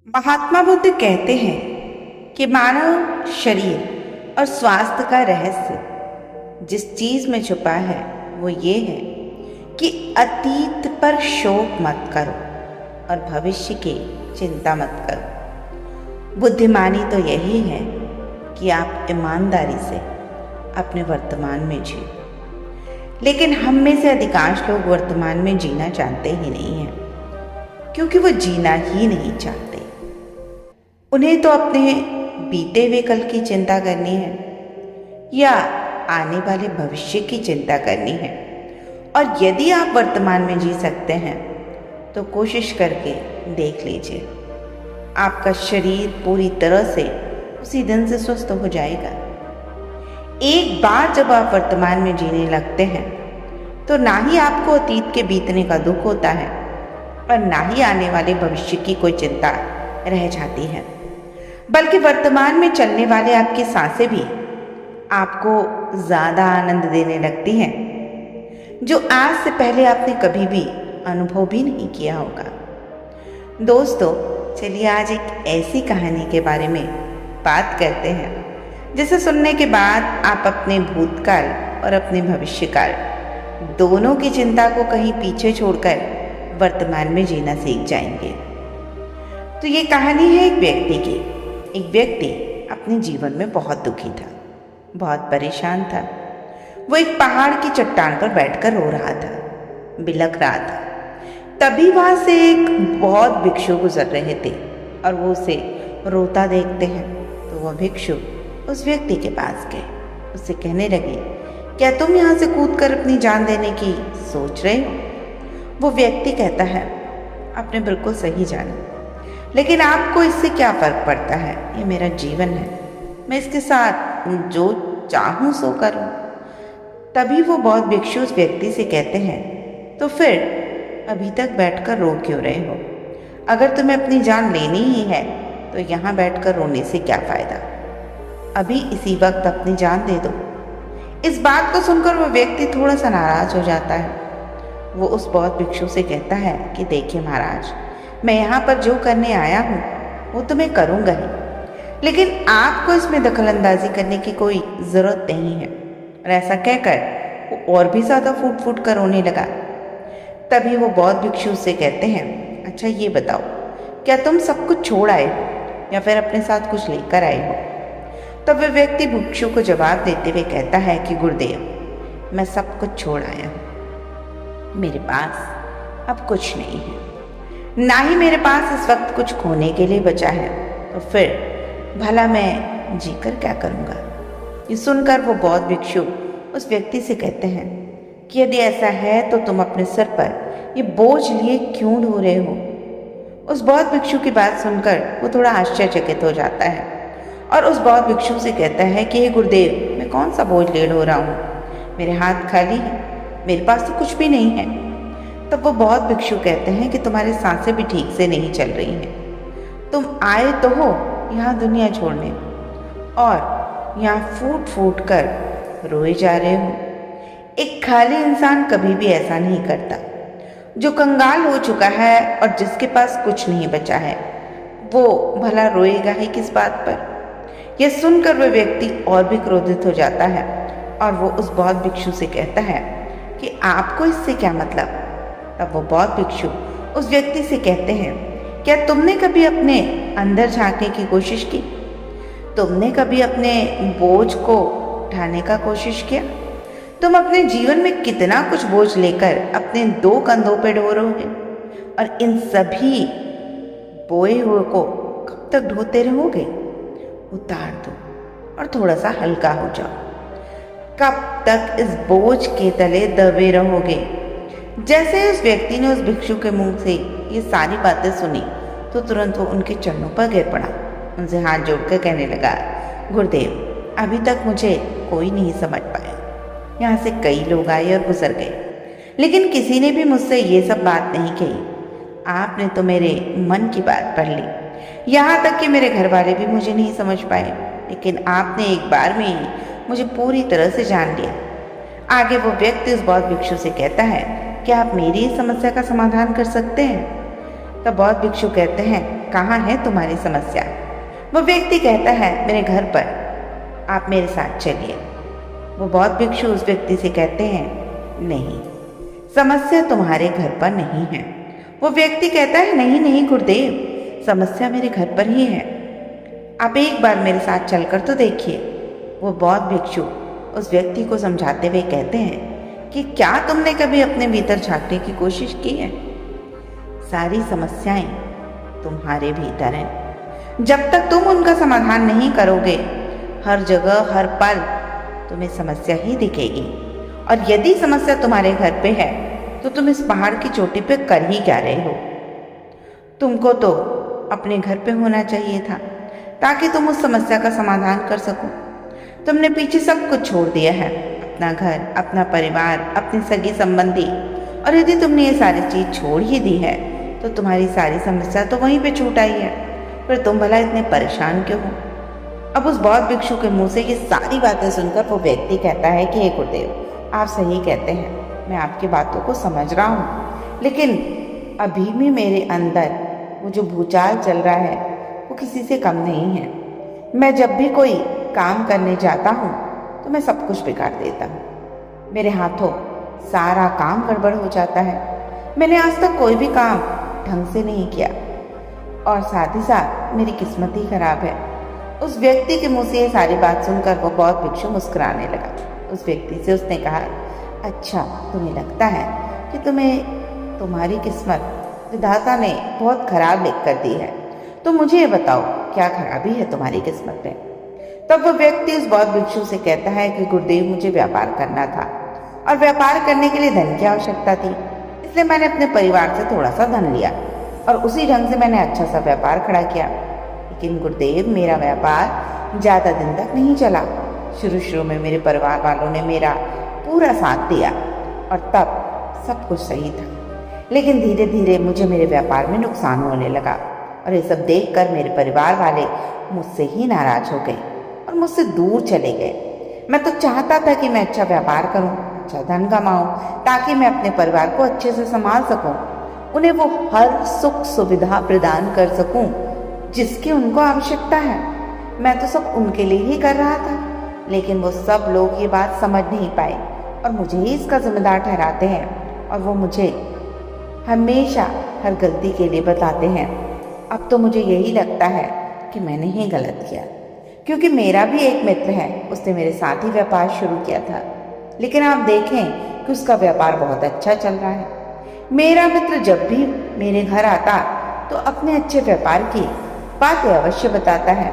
महात्मा बुद्ध कहते हैं कि मानव शरीर और स्वास्थ्य का रहस्य जिस चीज में छुपा है वो ये है कि अतीत पर शोक मत करो और भविष्य की चिंता मत करो। बुद्धिमानी तो यही है कि आप ईमानदारी से अपने वर्तमान में जिए। लेकिन हम में से अधिकांश लोग वर्तमान में जीना जानते ही नहीं हैं, क्योंकि वो जीना ही नहीं चाहते। उन्हें तो अपने बीते हुए कल की चिंता करनी है या आने वाले भविष्य की चिंता करनी है। और यदि आप वर्तमान में जी सकते हैं तो कोशिश करके देख लीजिए, आपका शरीर पूरी तरह से उसी दिन से स्वस्थ हो जाएगा। एक बार जब आप वर्तमान में जीने लगते हैं तो ना ही आपको अतीत के बीतने का दुख होता है और ना ही आने वाले भविष्य की कोई चिंता रह जाती है, बल्कि वर्तमान में चलने वाले आपकी सांसें भी आपको ज़्यादा आनंद देने लगती हैं, जो आज से पहले आपने कभी भी अनुभव भी नहीं किया होगा। दोस्तों, चलिए आज एक ऐसी कहानी के बारे में बात करते हैं जिसे सुनने के बाद आप अपने भूतकाल और अपने भविष्यकाल दोनों की चिंता को कहीं पीछे छोड़कर वर्तमान में जीना सीख जाएंगे। तो ये कहानी है एक व्यक्ति की। एक व्यक्ति अपने जीवन में बहुत दुखी था, बहुत परेशान था। वो एक पहाड़ की चट्टान पर बैठकर रो रहा था, बिलख रहा था। तभी वहां से एक बहुत भिक्षु गुजर रहे थे और वो उसे रोता देखते हैं तो वह भिक्षु उस व्यक्ति के पास गए। उससे कहने लगे, क्या तुम यहाँ से कूदकर अपनी जान देने की सोच रहे हो? वो व्यक्ति कहता है, आपने बिल्कुल सही जाना, लेकिन आपको इससे क्या फर्क पड़ता है? ये मेरा जीवन है, मैं इसके साथ जो चाहूँ सो करूँ। तभी वो बौद्ध भिक्षु उस व्यक्ति से कहते हैं, तो फिर अभी तक बैठकर रो क्यों रहे हो? अगर तुम्हें अपनी जान लेनी ही है तो यहाँ बैठकर रोने से क्या फ़ायदा? अभी इसी वक्त अपनी जान दे दो। इस बात को सुनकर वो व्यक्ति थोड़ा सा नाराज हो जाता है। वो उस बौद्ध भिक्षु से कहता है कि देखिए महाराज, मैं यहाँ पर जो करने आया हूँ वो तो मैं करूँगा ही, लेकिन आपको इसमें दखलंदाजी करने की कोई ज़रूरत नहीं है। और ऐसा कहकर वो और भी ज़्यादा फूट फूट कर रोने लगा। तभी वो बौद्ध भिक्षु से कहते हैं, अच्छा ये बताओ, क्या तुम सब कुछ छोड़ आए हो या फिर अपने साथ कुछ लेकर आए हो? तब वह व्यक्ति भिक्षु को जवाब देते हुए कहता है कि गुरुदेव, मैं सब कुछ छोड़ आया हूँ। मेरे पास अब कुछ नहीं है, ना ही मेरे पास इस वक्त कुछ खोने के लिए बचा है। तो फिर भला मैं जीकर क्या करूँगा? ये सुनकर वो बौद्ध भिक्षु उस व्यक्ति से कहते हैं कि यदि ऐसा है तो तुम अपने सिर पर ये बोझ लिए क्यों ढो रहे हो? उस बौद्ध भिक्षु की बात सुनकर वो थोड़ा आश्चर्यचकित हो जाता है और उस बौद्ध भिक्षु से कहता है कि हे गुरुदेव, मैं कौन सा बोझ लिए ढो रहा हूँ? मेरे हाथ खाली हैं, मेरे पास तो कुछ भी नहीं है। तब वो बौद्ध भिक्षु कहते हैं कि तुम्हारी सांसें भी ठीक से नहीं चल रही हैं। तुम आए तो हो यहाँ दुनिया छोड़ने और यहाँ फूट फूट कर रोए जा रहे हो। एक खाली इंसान कभी भी ऐसा नहीं करता। जो कंगाल हो चुका है और जिसके पास कुछ नहीं बचा है, वो भला रोएगा ही किस बात पर? यह सुनकर वह व्यक्ति और भी क्रोधित हो जाता है और वो उस बौद्ध भिक्षु से कहता है कि आपको इससे क्या मतलब? तब वो बौद्ध भिक्षु उस व्यक्ति से कहते हैं, क्या तुमने कभी अपने अंदर झांकने की कोशिश की? तुमने कभी अपने बोझ को उठाने का कोशिश किया? तुम अपने जीवन में कितना कुछ बोझ लेकर अपने दो कंधों पर ढो रहोगे और इन सभी बोए हुए को कब तक ढोते रहोगे? उतार दो और थोड़ा सा हल्का हो जाओ। कब तक इस बोझ के तले दबे रहोगे? जैसे उस व्यक्ति ने उस भिक्षु के मुंह से ये सारी बातें सुनी तो तुरंत वो उनके चरणों पर गिर पड़ा। उनसे हाथ जोड़कर कहने लगा, गुरुदेव, अभी तक मुझे कोई नहीं समझ पाया। यहाँ से कई लोग आए और गुजर गए, लेकिन किसी ने भी मुझसे ये सब बात नहीं कही। आपने तो मेरे मन की बात पढ़ ली। यहाँ तक कि मेरे घर वाले भी मुझे नहीं समझ पाए, लेकिन आपने एक बार में ही मुझे पूरी तरह से जान लिया। आगे वो व्यक्ति उस बौद्ध भिक्षु से कहता है, क्या आप मेरी इस समस्या का समाधान कर सकते हैं? तब बौद्ध भिक्षु कहते हैं, कहाँ है तुम्हारी समस्या? वो व्यक्ति कहता है, मेरे घर पर, आप मेरे साथ चलिए। वो बौद्ध भिक्षु उस व्यक्ति से कहते हैं, नहीं, समस्या तुम्हारे घर पर नहीं है। वो व्यक्ति कहता है, नहीं नहीं गुरुदेव, समस्या मेरे घर पर ही है, आप एक बार मेरे साथ चलकर तो देखिए। वो बौद्ध भिक्षु उस व्यक्ति को समझाते हुए कहते हैं कि क्या तुमने कभी अपने भीतर झांकने की कोशिश की है? सारी समस्याएं तुम्हारे भीतर हैं। जब तक तुम उनका समाधान नहीं करोगे, हर जगह हर पल तुम्हें समस्या ही दिखेगी। और यदि समस्या तुम्हारे घर पे है तो तुम इस पहाड़ की चोटी पे कर ही क्या रहे हो? तुमको तो अपने घर पे होना चाहिए था ताकि तुम उस समस्या का समाधान कर सको। तुमने पीछे सब कुछ छोड़ दिया है, अपना घर, अपना परिवार, अपनी सगी संबंधी। और यदि तुमने ये सारी चीज छोड़ ही दी है तो तुम्हारी सारी समस्या तो वहीं पे छूट आई है। फिर तुम भला इतने परेशान क्यों हो? अब उस बौद्ध भिक्षु के मुंह से ये सारी बातें सुनकर वो व्यक्ति कहता है कि हे गुरुदेव, आप सही कहते हैं, मैं आपकी बातों को समझ रहा हूँ, लेकिन अभी भी मेरे अंदर वो जो भूचाल चल रहा है वो किसी से कम नहीं है। मैं जब भी कोई काम करने जाता हूँ तो मैं सब कुछ बिगाड़ देता हूँ। मेरे हाथों सारा काम गड़बड़ हो जाता है। मैंने आज तक कोई भी काम ढंग से नहीं किया और साथ ही साथ मेरी किस्मत ही खराब है। उस व्यक्ति के मुंह से ये सारी बात सुनकर वो बौद्ध भिक्षु मुस्कुराने लगा। उस व्यक्ति से उसने कहा, अच्छा, तुम्हें लगता है कि तुम्हें तुम्हारी किस्मत विधाता ने बहुत खराब लिख कर दी है, तो मुझे ये बताओ क्या खराबी है तुम्हारी किस्मत में? तब वो व्यक्ति उस बौद्ध भिक्षु से कहता है कि गुरुदेव, मुझे व्यापार करना था और व्यापार करने के लिए धन की आवश्यकता थी, इसलिए मैंने अपने परिवार से थोड़ा सा धन लिया और उसी ढंग से मैंने अच्छा सा व्यापार खड़ा किया। लेकिन गुरुदेव, मेरा व्यापार ज़्यादा दिन तक नहीं चला। शुरू में मेरे परिवार वालों ने मेरा पूरा साथ दिया और तब सब कुछ सही था, लेकिन धीरे धीरे मुझे मेरे व्यापार में नुकसान होने लगा और ये सब देखकर मेरे परिवार वाले मुझसे ही नाराज हो गए और मुझसे दूर चले गए। मैं तो चाहता था कि मैं अच्छा व्यापार करूं, अच्छा धन कमाऊं, ताकि मैं अपने परिवार को अच्छे से संभाल सकूं, उन्हें वो हर सुख सुविधा प्रदान कर सकूं जिसकी उनको आवश्यकता है। मैं तो सब उनके लिए ही कर रहा था, लेकिन वो सब लोग ये बात समझ नहीं पाए और मुझे ही इसका जिम्मेदार ठहराते हैं और वो मुझे हमेशा हर गलती के लिए बताते हैं। अब तो मुझे यही लगता है कि मैंने ही गलत किया, क्योंकि मेरा भी एक मित्र है, उसने मेरे साथ ही व्यापार शुरू किया था, लेकिन आप देखें कि उसका व्यापार बहुत अच्छा चल रहा है। मेरा मित्र जब भी मेरे घर आता तो अपने अच्छे व्यापार की बातें अवश्य बताता है।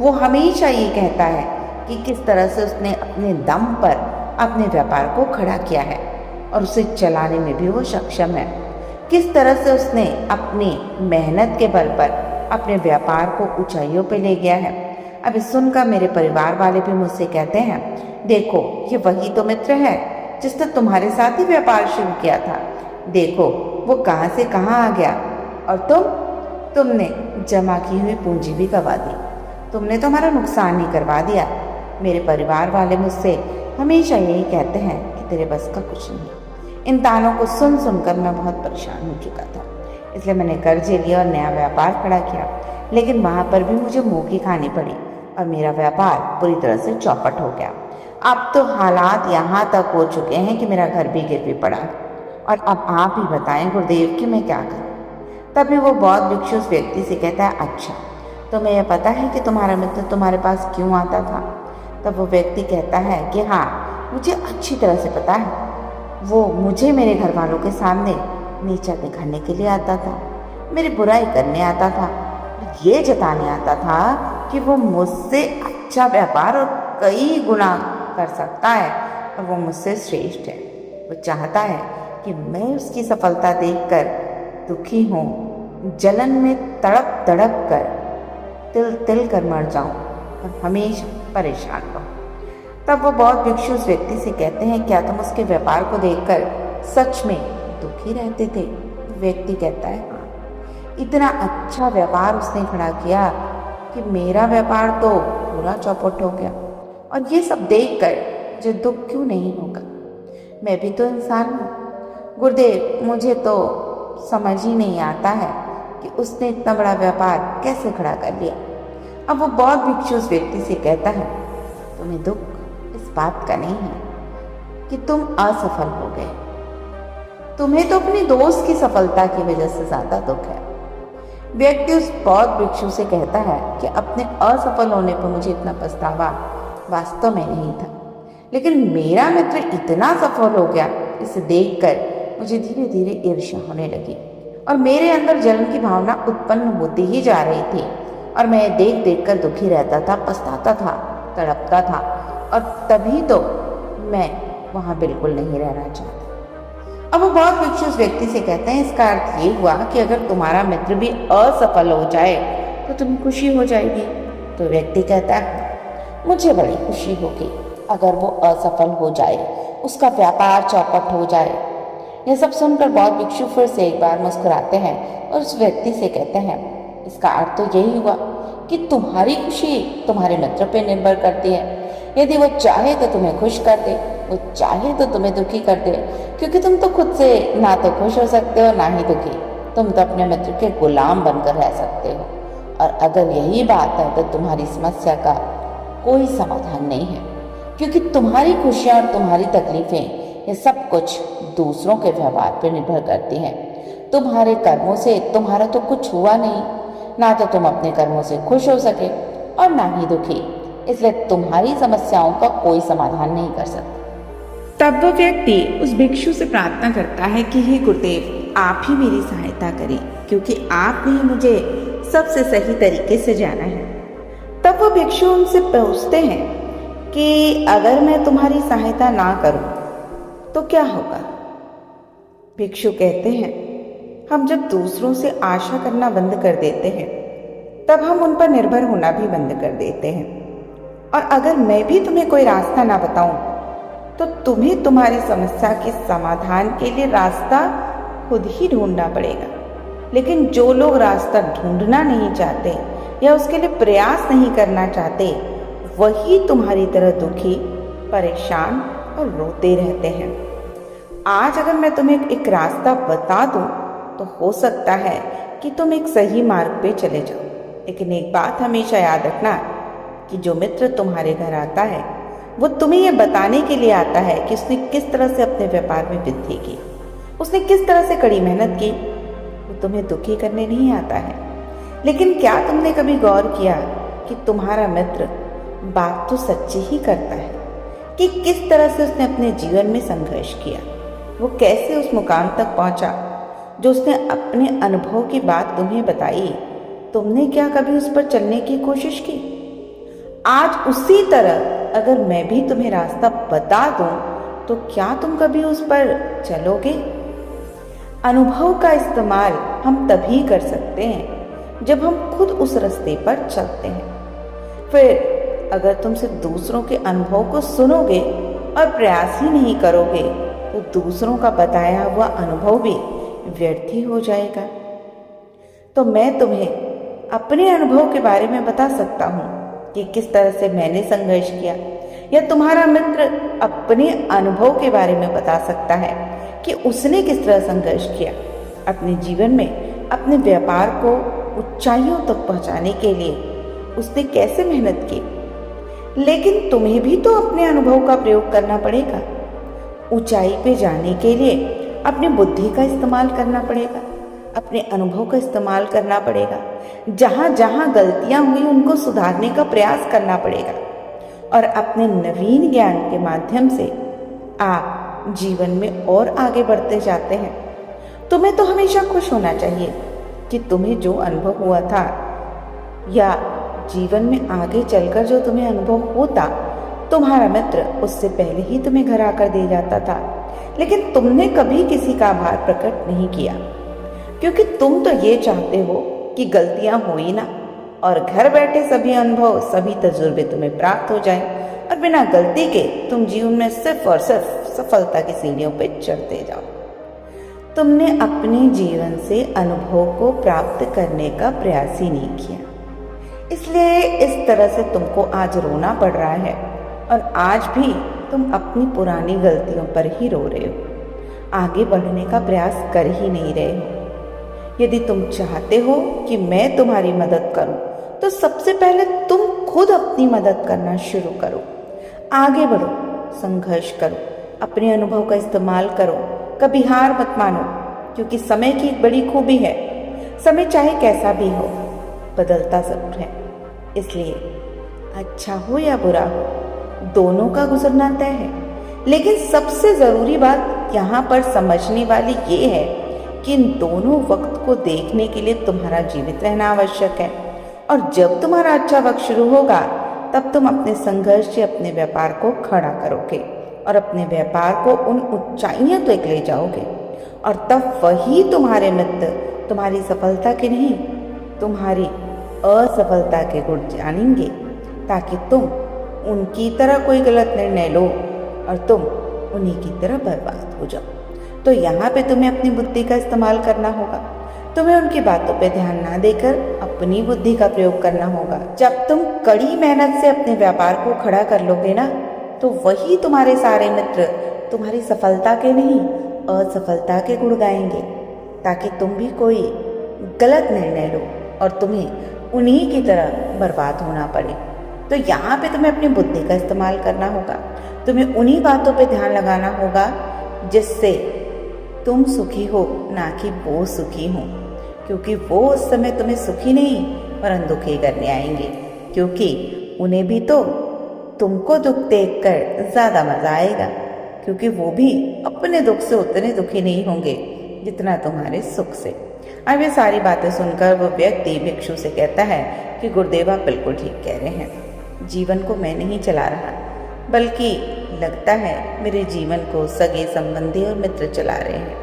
वो हमेशा ये कहता है कि किस तरह से उसने अपने दम पर अपने व्यापार को खड़ा किया है और उसे चलाने में भी वो सक्षम है। किस तरह से उसने अपनी मेहनत के बल पर अपने व्यापार को ऊंचाइयों पे ले गया है। अब इस सुनकर मेरे परिवार वाले भी मुझसे कहते हैं, देखो, ये वही तो मित्र है जिसने तुम्हारे साथ ही व्यापार शुरू किया था। देखो वो कहाँ से कहाँ आ गया और तुमने जमा की हुई पूंजी भी गवा दी। तुमने तो हमारा नुकसान ही करवा दिया। मेरे परिवार वाले मुझसे हमेशा यही कहते हैं कि तेरे बस का कुछ नहीं। इन तानों को सुन सुनकर मैं बहुत परेशान हो चुका था, इसलिए मैंने कर्जे लिया और नया व्यापार खड़ा किया, लेकिन वहाँ पर भी मुझे मुँह की खानी पड़ी और मेरा व्यापार पूरी तरह से चौपट हो गया। अब तो हालात यहाँ तक हो चुके हैं कि मेरा घर भी गिर भी पड़ा और अब आप ही बताएं गुरुदेव कि मैं क्या करूं। तभी वो बौद्ध भिक्षु उस व्यक्ति से कहता है, अच्छा, तुम्हें यह पता है कि तुम्हारा मित्र तुम्हारे पास क्यों आता था? तब वो व्यक्ति कहता है कि हाँ, मुझे अच्छी तरह से पता है। वो मुझे मेरे घर वालों के सामने नीचा दिखाने के लिए आता था, मेरी बुराई करने आता था, ये जताने आता था कि वो मुझसे अच्छा व्यापार और कई गुना कर सकता है और वो मुझसे श्रेष्ठ है। वो चाहता है कि मैं उसकी सफलता देखकर दुखी हूँ, जलन में तड़प तड़प कर तिल तिल कर मर जाऊं और हमेशा परेशान रहूं। तब वो बौद्ध भिक्षु उस व्यक्ति से कहते हैं, क्या तुम उसके व्यापार को देखकर सच में दुखी रहते थे? व्यक्ति कहता है, हाँ, इतना अच्छा व्यापार उसने खड़ा किया कि मेरा व्यापार तो पूरा चौपट हो गया और ये सब देखकर मुझे दुख क्यों नहीं होगा? मैं भी तो इंसान हूँ। गुरुदेव, मुझे तो समझ ही नहीं आता है कि उसने इतना बड़ा व्यापार कैसे खड़ा कर लिया। अब वो बौद्ध भिक्षु उस व्यक्ति से कहता है, तुम्हें दुख इस बात का नहीं है कि तुम असफल हो गए, तुम्हें तो अपने दोस्त की सफलता की वजह से ज्यादा दुख है। व्यक्ति उस बौद्ध भिक्षु से कहता है कि अपने असफल होने पर मुझे इतना पछतावा वास्तव में नहीं था, लेकिन मेरा मित्र इतना सफल हो गया, इसे देखकर मुझे धीरे धीरे ईर्ष्या होने लगी और मेरे अंदर जलन की भावना उत्पन्न होती ही जा रही थी और मैं देख देख कर दुखी रहता था, पछताता था, तड़पता था और तभी तो मैं वहाँ बिल्कुल नहीं रहना चाहता। अब वो बहुत भिक्षु उस व्यक्ति से कहते हैं, इसका अर्थ ये हुआ कि अगर तुम्हारा मित्र भी असफल हो जाए तो तुम्हें खुशी हो जाएगी। तो व्यक्ति कहता है, मुझे बड़ी खुशी होगी अगर वो असफल हो जाए, उसका व्यापार चौपट हो जाए। यह सब सुनकर बहुत भिक्षु फिर से एक बार मुस्कुराते हैं और उस व्यक्ति से कहते हैं, इसका अर्थ तो यही हुआ कि तुम्हारी खुशी तुम्हारे मित्र पर निर्भर करती है। यदि वो चाहे तो तुम्हें खुश कर दे, वो चाहे तो तुम्हें दुखी कर दे, क्योंकि तुम तो खुद से ना तो खुश हो सकते हो ना ही दुखी। तुम तो अपने मित्र के गुलाम बनकर रह सकते हो। और अगर यही बात है तो तुम्हारी समस्या का कोई समाधान नहीं है, क्योंकि तुम्हारी खुशियाँ और तुम्हारी तकलीफें ये सब कुछ दूसरों के व्यवहार पर निर्भर करती हैं। तुम्हारे कर्मों से तुम्हारा तो कुछ हुआ नहीं, ना तो तुम अपने कर्मों से खुश हो सके और ना ही दुखी, इसलिए तुम्हारी समस्याओं का कोई समाधान नहीं कर सकते। तब वो व्यक्ति उस भिक्षु से प्रार्थना करता है कि हे गुरुदेव, आप ही मेरी सहायता करें, क्योंकि आपने ही मुझे सबसे सही तरीके से जाना है। तब वो भिक्षु उनसे पूछते हैं कि अगर मैं तुम्हारी सहायता ना करूं तो क्या होगा। भिक्षु कहते हैं, हम जब दूसरों से आशा करना बंद कर देते हैं तब हम उन पर निर्भर होना भी बंद कर देते हैं। और अगर मैं भी तुम्हें कोई रास्ता ना बताऊं तो तुम्हें तुम्हारी समस्या के समाधान के लिए रास्ता खुद ही ढूंढना पड़ेगा। लेकिन जो लोग रास्ता ढूंढना नहीं चाहते या उसके लिए प्रयास नहीं करना चाहते, वही तुम्हारी तरह दुखी, परेशान और रोते रहते हैं। आज अगर मैं तुम्हें एक रास्ता बता दूं तो हो सकता है कि तुम एक सही मार्ग पे चले जाओ, लेकिन एक बात हमेशा याद रखना कि जो मित्र तुम्हारे घर आता है वो तुम्हें यह बताने के लिए आता है कि उसने किस तरह से अपने व्यापार में वृद्धि की, उसने किस तरह से कड़ी मेहनत की। वो तुम्हें दुखी करने नहीं आता है। लेकिन क्या तुमने कभी गौर किया कि तुम्हारा मित्र बात तो सच्ची ही करता है कि किस तरह से उसने अपने जीवन में संघर्ष किया, वो कैसे उस मुकाम तक पहुंचा जो उसने अपने अनुभव की बात तुम्हें बताई। तुमने क्या कभी उस पर चलने की कोशिश की? आज उसी तरह अगर मैं भी तुम्हें रास्ता बता दूं तो क्या तुम कभी उस पर चलोगे? अनुभव का इस्तेमाल हम तभी कर सकते हैं जब हम खुद उस रास्ते पर चलते हैं। फिर अगर तुम सिर्फ दूसरों के अनुभव को सुनोगे और प्रयास ही नहीं करोगे तो दूसरों का बताया हुआ अनुभव भी व्यर्थ ही हो जाएगा। तो मैं तुम्हें अपने अनुभव के बारे में बता सकता हूँ कि किस तरह से मैंने संघर्ष किया, या तुम्हारा मित्र अपने अनुभव के बारे में बता सकता है कि उसने किस तरह संघर्ष किया अपने जीवन में, अपने व्यापार को ऊंचाइयों तक पहुंचाने के लिए उसने कैसे मेहनत की। लेकिन तुम्हें भी तो अपने अनुभव का प्रयोग करना पड़ेगा। ऊंचाई पे जाने के लिए अपनी बुद्धि का इस्तेमाल करना पड़ेगा, अपने अनुभव का इस्तेमाल करना पड़ेगा। जहाँ जहाँ गलतियाँ हुई उनको सुधारने का प्रयास करना पड़ेगा और अपने नवीन ज्ञान के माध्यम से आप जीवन में और आगे बढ़ते जाते हैं। तुम्हें तो हमेशा खुश होना चाहिए कि तुम्हें जो अनुभव हुआ था या जीवन में आगे चलकर जो तुम्हें अनुभव होता, तुम्हारा मित्र उससे पहले ही तुम्हें घर आकर दे जाता था, लेकिन तुमने कभी किसी का आभार प्रकट नहीं किया, क्योंकि तुम तो ये चाहते हो कि गलतियां हो ही ना और घर बैठे सभी अनुभव, सभी तजुर्बे तुम्हें प्राप्त हो जाएं और बिना गलती के तुम जीवन में सिर्फ और सिर्फ सफलता की सीढ़ियों पर चढ़ते जाओ। तुमने अपने जीवन से अनुभव को प्राप्त करने का प्रयास ही नहीं किया, इसलिए इस तरह से तुमको आज रोना पड़ रहा है और आज भी तुम अपनी पुरानी गलतियों पर ही रो रहे हो, आगे बढ़ने का प्रयास कर ही नहीं रहे हो। यदि तुम चाहते हो कि मैं तुम्हारी मदद करूं, तो सबसे पहले तुम खुद अपनी मदद करना शुरू करो। आगे बढ़ो, संघर्ष करो, अपने अनुभव का इस्तेमाल करो, कभी हार मत मानो, क्योंकि समय की एक बड़ी खूबी है, समय चाहे कैसा भी हो बदलता जरूर है। इसलिए अच्छा हो या बुरा हो, दोनों का गुजरना तय है। लेकिन सबसे जरूरी बात यहाँ पर समझने वाली ये है कि इन दोनों वक्त को देखने के लिए तुम्हारा जीवित रहना आवश्यक है। और जब तुम्हारा अच्छा वक्त शुरू होगा, तब तुम अपने संघर्ष से अपने व्यापार को खड़ा करोगे और अपने व्यापार को उन ऊंचाइयों तक ले जाओगे। और तब वही तुम्हारे मित्र तुम्हारी सफलता के नहीं, तुम्हारी असफलता के गुण जानेंगे, ताकि तुम उनकी तरह कोई गलत निर्णय लो और तुम उन्हीं की तरह बर्बाद हो जाओ। तो यहाँ पे तुम्हें अपनी बुद्धि का इस्तेमाल करना होगा। तुम्हें उनकी बातों पे ध्यान ना देकर अपनी बुद्धि का प्रयोग करना होगा। जब तुम कड़ी मेहनत से अपने व्यापार को खड़ा कर लोगे ना, तो वही तुम्हारे सारे मित्र तुम्हारी सफलता के नहीं, असफलता के गुण गाएंगे, ताकि तुम भी कोई गलत निर्णय लो और तुम्हें उन्हीं की तरह बर्बाद होना पड़े। तो यहाँ पे तुम्हें अपनी बुद्धि का इस्तेमाल करना होगा। तुम्हें उन्हीं बातों पे ध्यान लगाना होगा जिससे तुम सुखी हो, ना कि वो सुखी हो, क्योंकि वो उस समय तुम्हें सुखी नहीं वरन दुखी करने आएंगे, क्योंकि उन्हें भी तो तुमको दुख देखकर ज्यादा मजा आएगा, क्योंकि वो भी अपने दुख से उतने दुखी नहीं होंगे जितना तुम्हारे सुख से। अब ये सारी बातें सुनकर वो व्यक्ति भिक्षु से कहता है कि गुरुदेव आप बिल्कुल ठीक कह रहे हैं, जीवन को मैं नहीं चला रहा, बल्कि लगता है मेरे जीवन को सगे संबंधी और मित्र चला रहे हैं,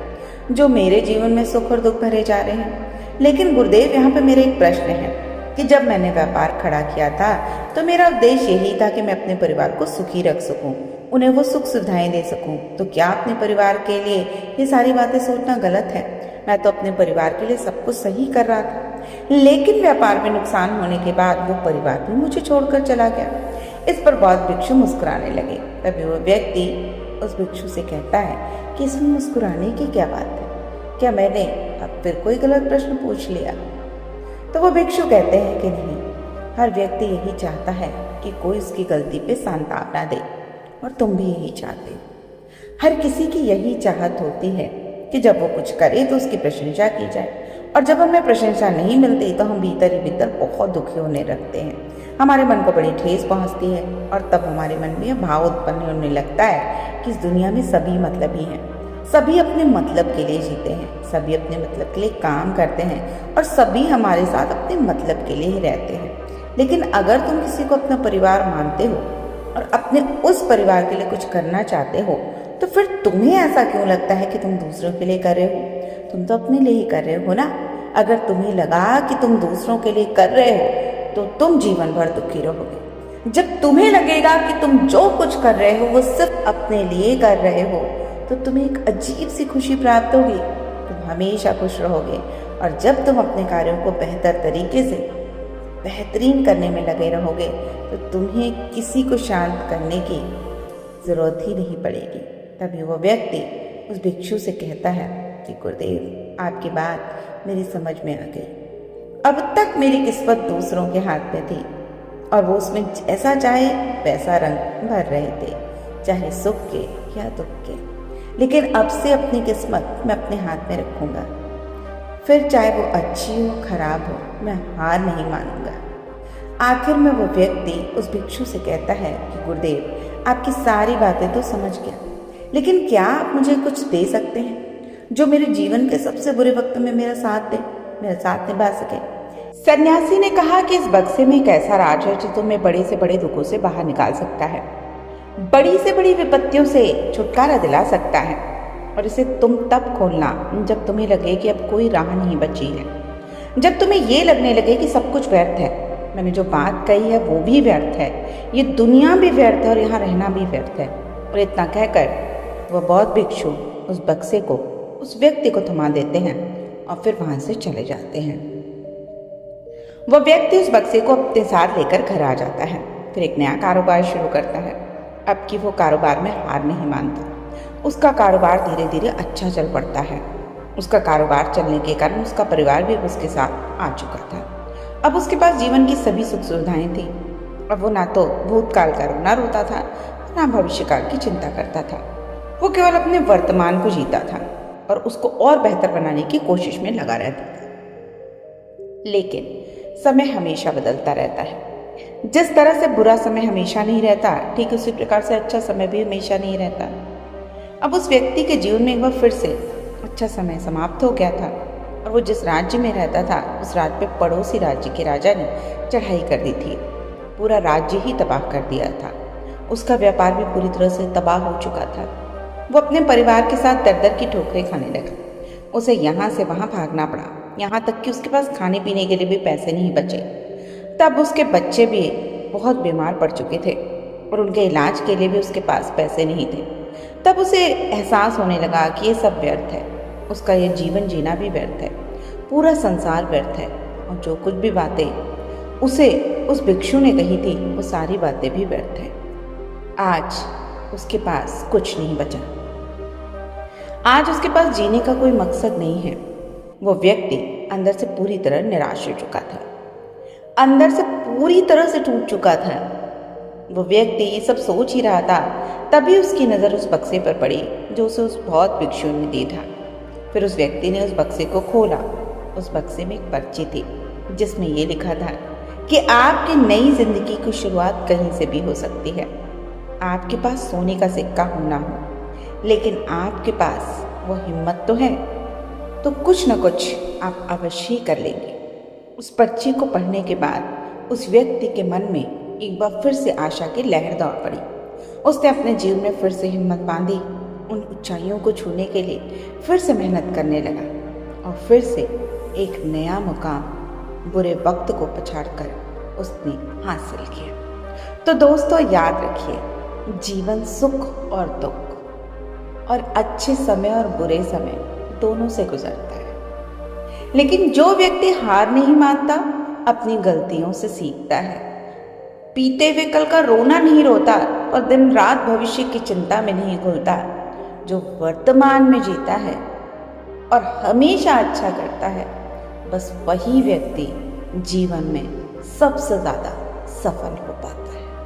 जो मेरे जीवन में सुख और दुख भरे जा रहे हैं। लेकिन गुरुदेव, यहाँ पे मेरे एक प्रश्न है कि जब मैंने व्यापार खड़ा किया था तो मेरा उद्देश्य यही था कि मैं अपने परिवार को सुखी रख सकूं, उन्हें वो सुख सुविधाएं दे सकूं। तो क्या अपने परिवार के लिए ये सारी बातें सोचना गलत है? मैं तो अपने परिवार के लिए सब कुछ सही कर रहा था, लेकिन व्यापार में नुकसान होने के बाद वो परिवार भी मुझे छोड़कर चला गया। इस पर बहुत भिक्षु मुस्कुराने लगे। तभी वो व्यक्ति उस भिक्षु से कहता है कि इसमें मुस्कुराने की क्या बात है? क्या मैंने अब फिर कोई गलत प्रश्न पूछ लिया? तो वो भिक्षु कहते हैं कि नहीं, हर व्यक्ति यही चाहता है कि कोई उसकी गलती पे सांत्वना दे, और तुम भी यही चाहते हो। हर किसी की यही चाहत होती है कि जब वो कुछ करे तो उसकी प्रशंसा की जाए, और जब हमें प्रशंसा नहीं मिलती तो हम भीतर ही भीतर बहुत दुखी होने लगते हैं। हमारे मन को बड़ी ठेस पहुंचती है, और तब हमारे मन में भाव उत्पन्न होने लगता है कि इस दुनिया में सभी मतलबी हैं, सभी अपने मतलब के लिए जीते हैं, सभी अपने मतलब के लिए काम करते हैं, और सभी हमारे साथ अपने मतलब के लिए ही रहते हैं। लेकिन अगर तुम किसी को अपना परिवार मानते हो और अपने उस परिवार के लिए कुछ करना चाहते हो, तो फिर तुम्हें ऐसा क्यों लगता है कि तुम दूसरों के लिए कर रहे हो? तुम तो अपने लिए ही कर रहे हो ना। अगर तुम्हें लगा कि तुम दूसरों के लिए कर रहे हो तो तुम जीवन भर दुखी रहोगे। जब तुम्हें लगेगा कि तुम जो कुछ कर रहे हो वो सिर्फ अपने लिए कर रहे हो, तो तुम्हें एक अजीब सी खुशी प्राप्त होगी, तुम हमेशा खुश रहोगे। और जब तुम अपने कार्यों को बेहतर तरीके से बेहतरीन करने में लगे रहोगे, तो तुम्हें किसी को शांत करने की जरूरत ही नहीं पड़ेगी। तभी वो व्यक्ति उस भिक्षु से कहता है कि गुरुदेव, आपकी बात मेरी समझ में आ गई। अब तक मेरी किस्मत दूसरों के हाथ में थी, और वो उसमें जैसा चाहे वैसा रंग भर रहे थे, चाहे सुख के या दुख के। लेकिन अब से अपनी किस्मत मैं अपने हाथ में रखूंगा, फिर चाहे वो अच्छी हो खराब हो, मैं हार नहीं मानूंगा। आखिर में वो व्यक्ति उस भिक्षु से कहता है कि गुरुदेव, आपकी सारी बातें तो समझ गया, लेकिन क्या आप मुझे कुछ दे सकते हैं जो मेरे जीवन के सबसे बुरे वक्त में मेरा साथ दे, मेरा साथ निभा सके? सन्यासी ने कहा कि इस बक्से में एक ऐसा राज है जो तुम्हें बड़े से बड़े दुखों से बाहर निकाल सकता है, बड़ी से बड़ी विपत्तियों से छुटकारा दिला सकता है, और इसे तुम तब खोलना जब तुम्हें लगे कि अब कोई राह नहीं बची है, जब तुम्हें ये लगने लगे कि सब कुछ व्यर्थ है, मैंने जो बात कही है वो भी व्यर्थ है, ये दुनिया भी व्यर्थ है और यहाँ रहना भी व्यर्थ है। और इतना कहकर वह बौद्ध भिक्षु उस बक्से को उस व्यक्ति को थमा देते हैं और फिर वहां से चले जाते हैं। वह व्यक्ति उस बक्से को अपने साथ लेकर घर आ जाता है, फिर एक नया कारोबार शुरू करता है। अब कि वो कारोबार में हार नहीं मानता, उसका कारोबार धीरे धीरे अच्छा चल पड़ता है। उसका कारोबार चलने के कारण उसका परिवार भी उसके साथ आ चुका था। अब उसके पास जीवन की सभी सुख सुविधाएं थी। अब वो ना तो भूतकाल का रोना रोता था, ना भविष्यकाल की चिंता करता था। वो केवल अपने वर्तमान को जीता था और उसको और बेहतर बनाने की कोशिश में लगा रहता था। लेकिन समय हमेशा बदलता रहता है। जिस तरह से बुरा समय हमेशा नहीं रहता, ठीक उसी प्रकार से अच्छा समय भी हमेशा नहीं रहता। अब उस व्यक्ति के जीवन में एक बार फिर से अच्छा समय समाप्त हो गया था और वो जिस राज्य में रहता था उस राज्य पे पड़ोसी राज्य के राजा ने चढ़ाई कर दी थी। पूरा राज्य ही तबाह कर दिया था। उसका व्यापार भी पूरी तरह से तबाह हो चुका था। वो अपने परिवार के साथ दर दर की ठोकरें खाने लगा। उसे यहाँ से वहाँ भागना पड़ा, यहाँ तक कि उसके पास खाने पीने के लिए भी पैसे नहीं बचे। तब उसके बच्चे भी बहुत बीमार पड़ चुके थे और उनके इलाज के लिए भी उसके पास पैसे नहीं थे। तब उसे एहसास होने लगा कि ये सब व्यर्थ है, उसका ये जीवन जीना भी व्यर्थ है, पूरा संसार व्यर्थ है और जो कुछ भी बातें उसे उस भिक्षु ने कही थी वो सारी बातें भी व्यर्थ हैं। आज उसके पास कुछ नहीं बचा। आज उसके पास जीने का कोई मकसद नहीं है। वो व्यक्ति अंदर से पूरी तरह निराश हो चुका था, अंदर से पूरी तरह से टूट चुका था। वो व्यक्ति ये सब सोच ही रहा था, तभी उसकी नज़र उस बक्से पर पड़ी जो उसे उस बहुत भिक्षु ने दी था। फिर उस व्यक्ति ने उस बक्से को खोला। उस बक्से में एक पर्ची थी जिसमें ये लिखा था कि आपकी नई जिंदगी की शुरुआत कहीं से भी हो सकती है। आपके पास सोने का सिक्का हो ना हो, लेकिन आपके पास वो हिम्मत तो है, तो कुछ न कुछ आप अवश्य ही कर लेंगे। उस पर्ची को पढ़ने के बाद उस व्यक्ति के मन में एक बार फिर से आशा की लहर दौड़ पड़ी। उसने अपने जीवन में फिर से हिम्मत बांधी, उन ऊंचाइयों को छूने के लिए फिर से मेहनत करने लगा और फिर से एक नया मुकाम बुरे वक्त को पछाड़कर उसने हासिल किया। तो दोस्तों याद रखिए, जीवन सुख और दुख और अच्छे समय और बुरे समय दोनों से गुजरता है, लेकिन जो व्यक्ति हार नहीं मानता, अपनी गलतियों से सीखता है, पीते हुए कल का रोना नहीं रोता और दिन रात भविष्य की चिंता में नहीं घुलता, जो वर्तमान में जीता है और हमेशा अच्छा करता है, बस वही व्यक्ति जीवन में सबसे ज्यादा सफल हो पाता है।